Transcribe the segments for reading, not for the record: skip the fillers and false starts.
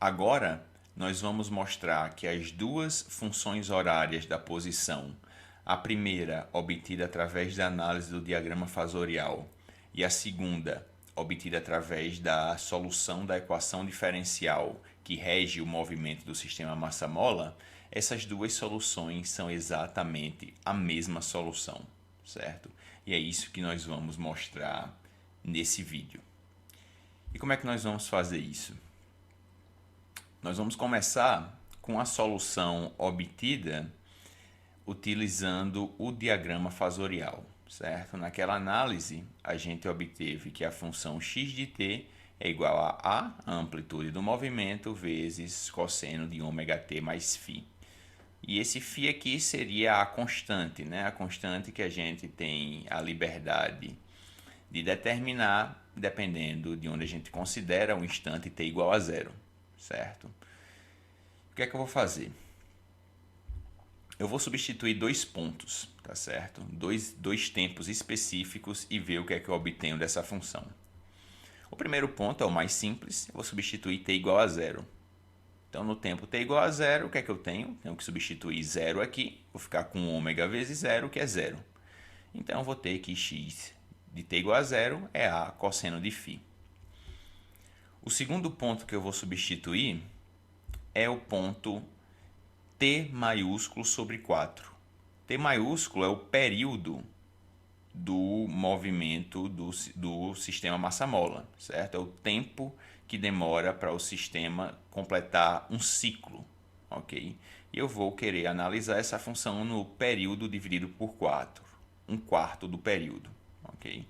Agora, nós vamos mostrar que as duas funções horárias da posição, a primeira obtida através da análise do diagrama fasorial e a segunda obtida através da solução da equação diferencial que rege o movimento do sistema massa-mola, essas duas soluções são exatamente a mesma solução, certo? E é isso que nós vamos mostrar nesse vídeo. E como é que nós vamos fazer isso? Nós vamos começar com a solução obtida utilizando o diagrama fasorial, certo? Naquela análise, a gente obteve que a função x de t é igual a amplitude do movimento, vezes cosseno de ômega t mais φ. E esse φ aqui seria a constante, né? A constante que a gente tem a liberdade de determinar, dependendo de onde a gente considera o instante t igual a zero, certo? O que é que eu vou fazer? Eu vou substituir dois pontos, tá certo? Dois tempos específicos e ver o que é que eu obtenho dessa função. O primeiro ponto é o mais simples, eu vou substituir t igual a zero. Então, no tempo t igual a zero, o que é que eu tenho? Tenho que substituir zero aqui, vou ficar com ômega vezes zero, que é zero. Então, eu vou ter que x de t igual a zero é a cosseno de φ. O segundo ponto que eu vou substituir é o ponto t maiúsculo sobre 4. T maiúsculo é o período do movimento do sistema massa-mola, certo? É o tempo que demora para o sistema completar um ciclo, ok? E eu vou querer analisar essa função no período dividido por 4, um quarto do período, ok?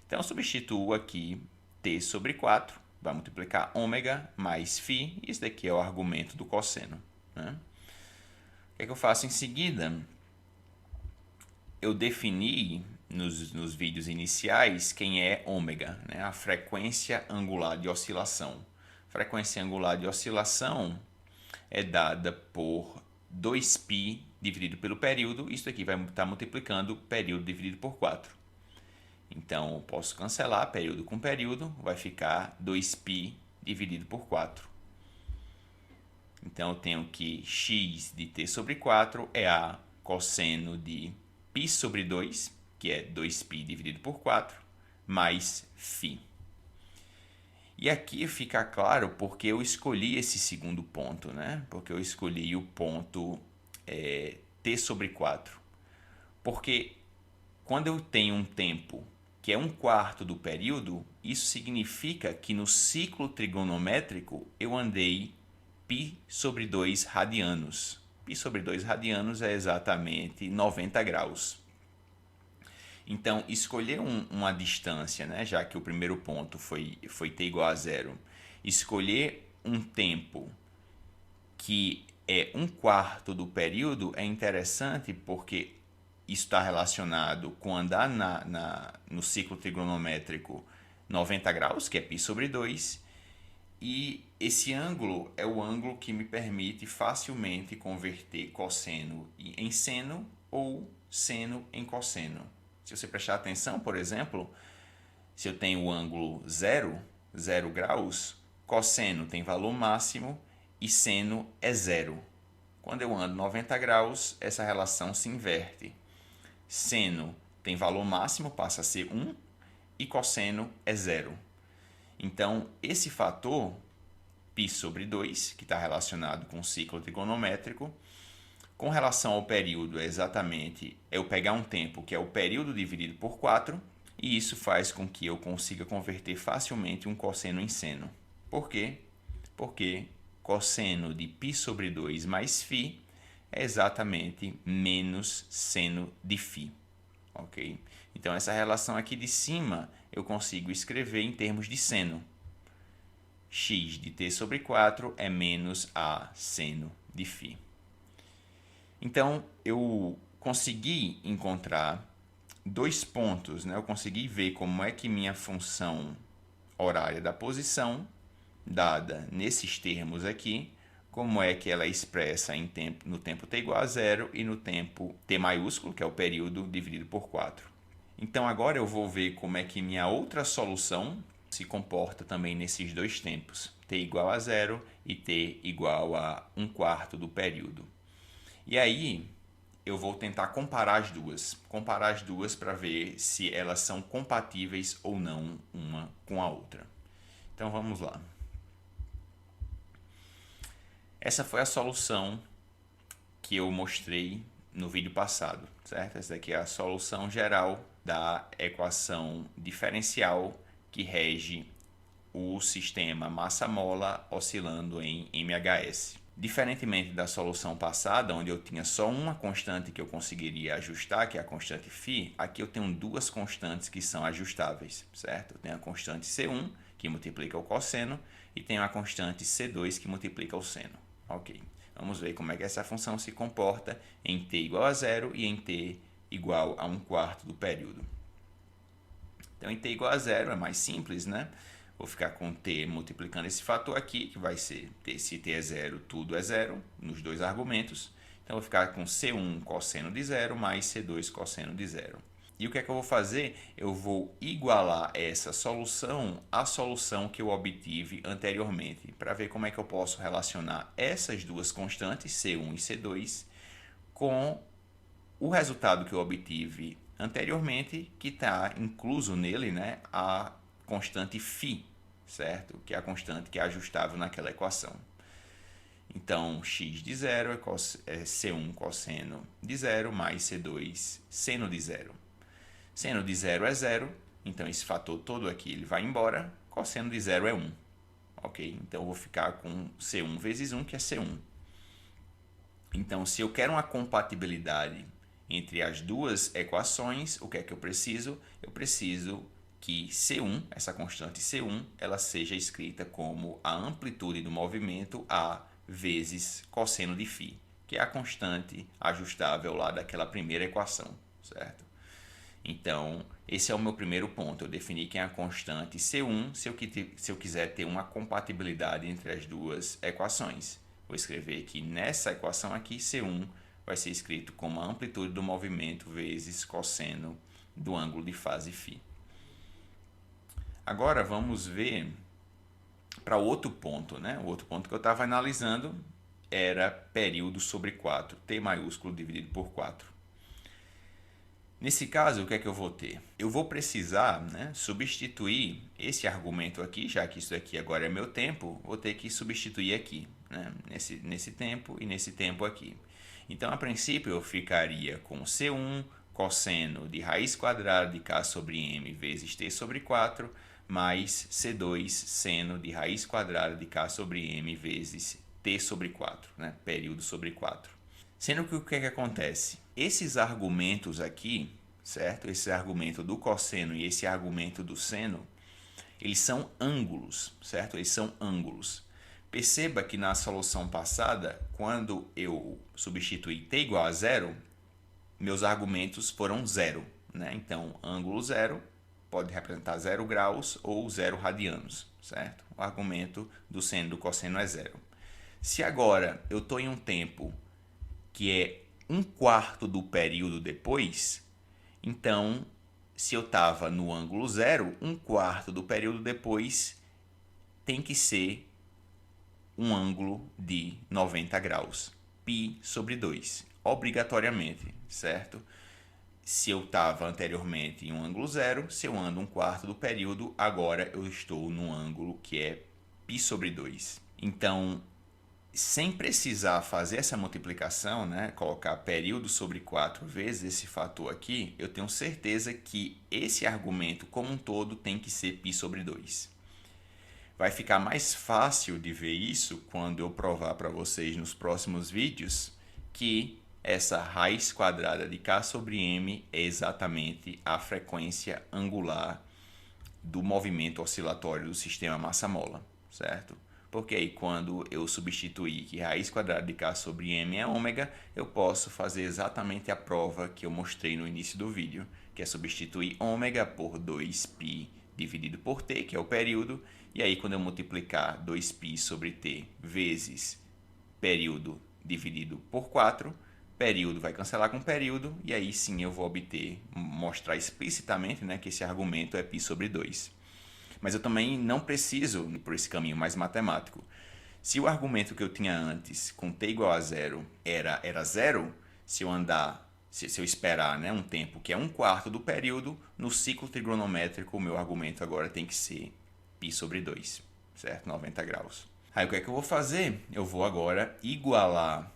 Então, eu substituo aqui t sobre 4, vai multiplicar ômega mais φ, isso daqui é o argumento do cosseno, né? O que é que eu faço em seguida? Eu defini nos vídeos iniciais quem é ômega, né? A frequência angular de oscilação. Frequência angular de oscilação é dada por 2π dividido pelo período. Isso aqui vai estar multiplicando período dividido por 4. Então, eu posso cancelar período com período, vai ficar 2π dividido por 4. Então, eu tenho que x de t sobre 4 é a cosseno de π sobre 2, que é 2π dividido por 4, mais φ. E aqui fica claro porque eu escolhi esse segundo ponto, né? Porque eu escolhi o ponto t sobre 4. Porque quando eu tenho um tempo que é um quarto do período, isso significa que no ciclo trigonométrico eu andei π sobre 2 radianos. Π sobre 2 radianos é exatamente 90 graus. Então, escolher uma distância, né, já que o primeiro ponto foi t igual a zero, escolher um tempo que é um quarto do período é interessante porque isso está relacionado com andar no ciclo trigonométrico 90 graus, que é π sobre 2, e esse ângulo é o ângulo que me permite facilmente converter cosseno em seno ou seno em cosseno. Se você prestar atenção, por exemplo, se eu tenho o ângulo 0 graus, cosseno tem valor máximo e seno é 0. Quando eu ando 90 graus, essa relação se inverte. Seno tem valor máximo, passa a ser 1, e cosseno é 0. Então, esse fator, π sobre 2, que está relacionado com o ciclo trigonométrico, com relação ao período, é exatamente eu pegar um tempo que é o período dividido por 4, e isso faz com que eu consiga converter facilmente um cosseno em seno. Por quê? Porque cosseno de π sobre 2 mais φ é exatamente menos seno de φ. Ok? Então, essa relação aqui de cima eu consigo escrever em termos de seno. X de t sobre 4 é menos a seno de φ. Então, eu consegui encontrar dois pontos, né? Eu consegui ver como é que minha função horária da posição, dada nesses termos aqui, como é que ela é expressa no tempo t igual a zero e no tempo t maiúsculo, que é o período, dividido por 4. Então, agora eu vou ver como é que minha outra solução se comporta também nesses dois tempos, t igual a zero e t igual a 1/4 do período. E aí eu vou tentar comparar as duas para ver se elas são compatíveis ou não uma com a outra. Então vamos lá. Essa foi a solução que eu mostrei no vídeo passado, certo? Essa daqui é a solução geral da equação diferencial que rege o sistema massa-mola oscilando em MHS. Diferentemente da solução passada, onde eu tinha só uma constante que eu conseguiria ajustar, que é a constante φ, aqui eu tenho duas constantes que são ajustáveis, certo? Eu tenho a constante C1, que multiplica o cosseno, e tenho a constante C2, que multiplica o seno. Ok, vamos ver como é que essa função se comporta em t igual a zero e em t igual a 1/4 do período. Então, em t igual a zero é mais simples, né? Vou ficar com t multiplicando esse fator aqui, que vai ser, se t é zero, tudo é zero, nos dois argumentos. Então, vou ficar com C1 cosseno de zero mais C2 cosseno de zero. E o que é que eu vou fazer? Eu vou igualar essa solução à solução que eu obtive anteriormente, para ver como é que eu posso relacionar essas duas constantes, C1 e C2, com o resultado que eu obtive anteriormente, que está incluso nele, né, a constante φ, certo? Que é a constante que é ajustável naquela equação. Então, x de zero é C1 cosseno de zero mais C2 seno de zero. Seno de zero é zero, então esse fator todo aqui ele vai embora. Cosseno de zero é 1. Ok? Então, eu vou ficar com C1 vezes 1, que é C1. Então, se eu quero uma compatibilidade entre as duas equações, o que é que eu preciso? Eu preciso que C1, essa constante C1, ela seja escrita como a amplitude do movimento A vezes cosseno de φ, que é a constante ajustável lá daquela primeira equação, certo? Então, esse é o meu primeiro ponto. Eu defini que é a constante C1 se eu quiser ter uma compatibilidade entre as duas equações. Vou escrever que nessa equação aqui, C1 vai ser escrito como a amplitude do movimento vezes cosseno do ângulo de fase φ. Agora vamos ver para outro ponto, né? O outro ponto que eu estava analisando era período sobre 4, T maiúsculo dividido por 4. Nesse caso, o que é que eu vou ter? Eu vou precisar, né, substituir esse argumento aqui, já que isso aqui agora é meu tempo, vou ter que substituir aqui, né, nesse tempo e nesse tempo aqui. Então, a princípio, eu ficaria com C1 cosseno de raiz quadrada de k sobre m vezes t sobre 4, mais C2 seno de raiz quadrada de k sobre m vezes t sobre 4, né, período sobre 4. Sendo que o que é que acontece? Esses argumentos aqui, certo? Esse argumento do cosseno e esse argumento do seno, eles são ângulos, certo? Eles são ângulos. Perceba que na solução passada, quando eu substituí t igual a zero, meus argumentos foram zero, né? Então, ângulo zero pode representar 0 graus ou 0 radianos, certo? O argumento do seno e do cosseno é zero. Se agora eu estou em um tempo que é 1/4 do período depois, então, se eu estava no ângulo zero, 1/4 do período depois tem que ser um ângulo de 90 graus, π sobre 2, obrigatoriamente, certo? Se eu estava anteriormente em um ângulo zero, se eu ando 1/4 do período, agora eu estou num ângulo que é π sobre 2. Então, sem precisar fazer essa multiplicação, né, colocar período sobre 4 vezes esse fator aqui, eu tenho certeza que esse argumento como um todo tem que ser π sobre 2. Vai ficar mais fácil de ver isso quando eu provar para vocês nos próximos vídeos que essa raiz quadrada de k sobre m é exatamente a frequência angular do movimento oscilatório do sistema massa-mola, certo? Porque aí quando eu substituir que raiz quadrada de k sobre m é ômega, eu posso fazer exatamente a prova que eu mostrei no início do vídeo, que é substituir ômega por 2π dividido por t, que é o período, e aí quando eu multiplicar 2π sobre t vezes período dividido por 4, período vai cancelar com período, e aí sim eu vou mostrar explicitamente, né, que esse argumento é π sobre 2. Mas eu também não preciso ir por esse caminho mais matemático. Se o argumento que eu tinha antes, com t igual a zero, era zero, se eu esperar, né, um tempo que é 1/4 do período, no ciclo trigonométrico o meu argumento agora tem que ser π sobre 2, certo? 90 graus. Aí o que é que eu vou fazer? Eu vou agora igualar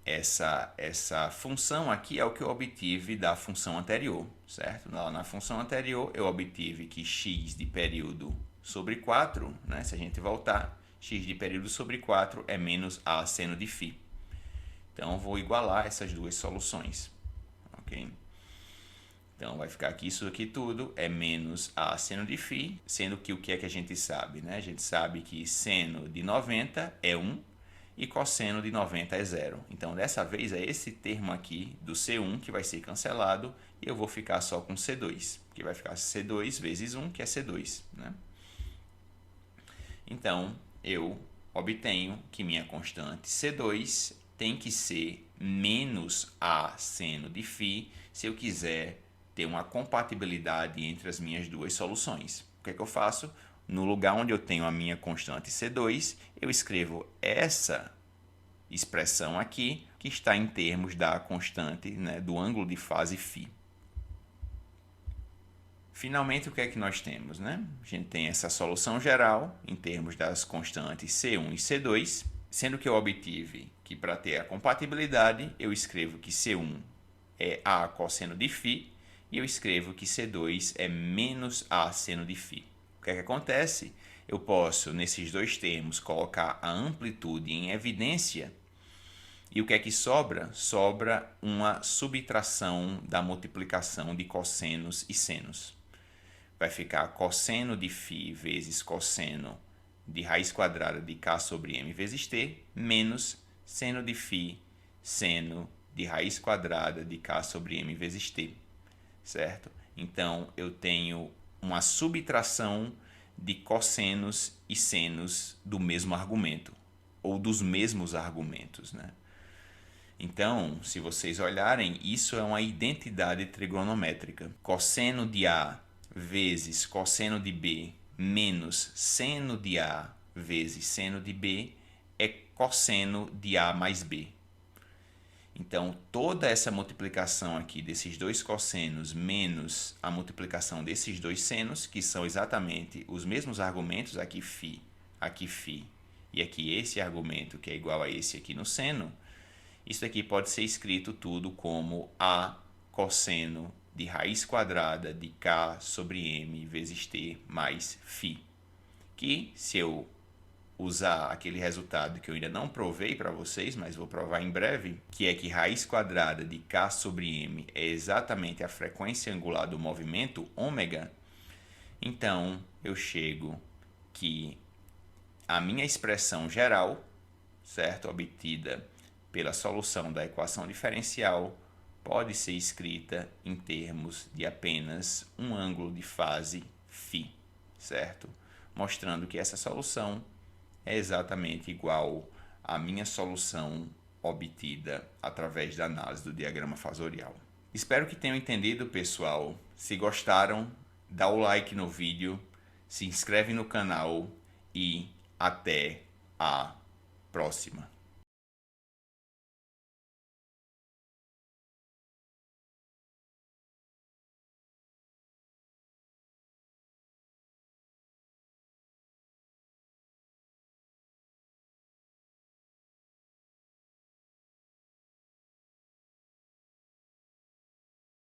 essa função aqui é o que eu obtive da função anterior, certo? Na função anterior eu obtive que x de período sobre 4, né? Se a gente voltar, x de período sobre 4 é menos a seno de φ. Então eu vou igualar essas duas soluções, ok? Então vai ficar aqui, isso aqui tudo é menos a seno de φ, sendo que o que é que a gente sabe, né? A gente sabe que seno de 90 é 1, e cosseno de 90 é zero. Então, dessa vez, é esse termo aqui do C1 que vai ser cancelado e eu vou ficar só com C2, que vai ficar C2 vezes 1, que é C2. Né? Então, eu obtenho que minha constante C2 tem que ser menos a seno de φ se eu quiser ter uma compatibilidade entre as minhas duas soluções. O que é que eu faço? No lugar onde eu tenho a minha constante C2, eu escrevo essa expressão aqui, que está em termos da constante, né, do ângulo de fase φ. Finalmente, o que é que nós temos? Né? A gente tem essa solução geral em termos das constantes C1 e C2, sendo que eu obtive que para ter a compatibilidade, eu escrevo que C1 é A cosseno de φ e eu escrevo que C2 é menos A seno de φ. O que é que acontece? Eu posso, nesses dois termos, colocar a amplitude em evidência. E o que é que sobra? Sobra uma subtração da multiplicação de cossenos e senos. Vai ficar cosseno de φ vezes cosseno de raiz quadrada de k sobre m vezes t, menos seno de φ, seno de raiz quadrada de k sobre m vezes t. Certo? Então, eu tenho uma subtração de cossenos e senos do mesmo argumento, ou dos mesmos argumentos, né? Então, se vocês olharem, isso é uma identidade trigonométrica. Cosseno de A vezes cosseno de B menos seno de A vezes seno de B é cosseno de A mais B. Então, toda essa multiplicação aqui desses dois cossenos menos a multiplicação desses dois senos, que são exatamente os mesmos argumentos, aqui φ e aqui esse argumento que é igual a esse aqui no seno, isso aqui pode ser escrito tudo como A cosseno de raiz quadrada de k sobre m vezes t mais φ. Que, se eu usar aquele resultado que eu ainda não provei para vocês, mas vou provar em breve, que é que raiz quadrada de k sobre m é exatamente a frequência angular do movimento ômega, então eu chego que a minha expressão geral, certo, obtida pela solução da equação diferencial, pode ser escrita em termos de apenas um ângulo de fase φ, certo? Mostrando que essa solução é exatamente igual à minha solução obtida através da análise do diagrama fasorial. Espero que tenham entendido, pessoal. Se gostaram, dá o like no vídeo, se inscreve no canal e até a próxima.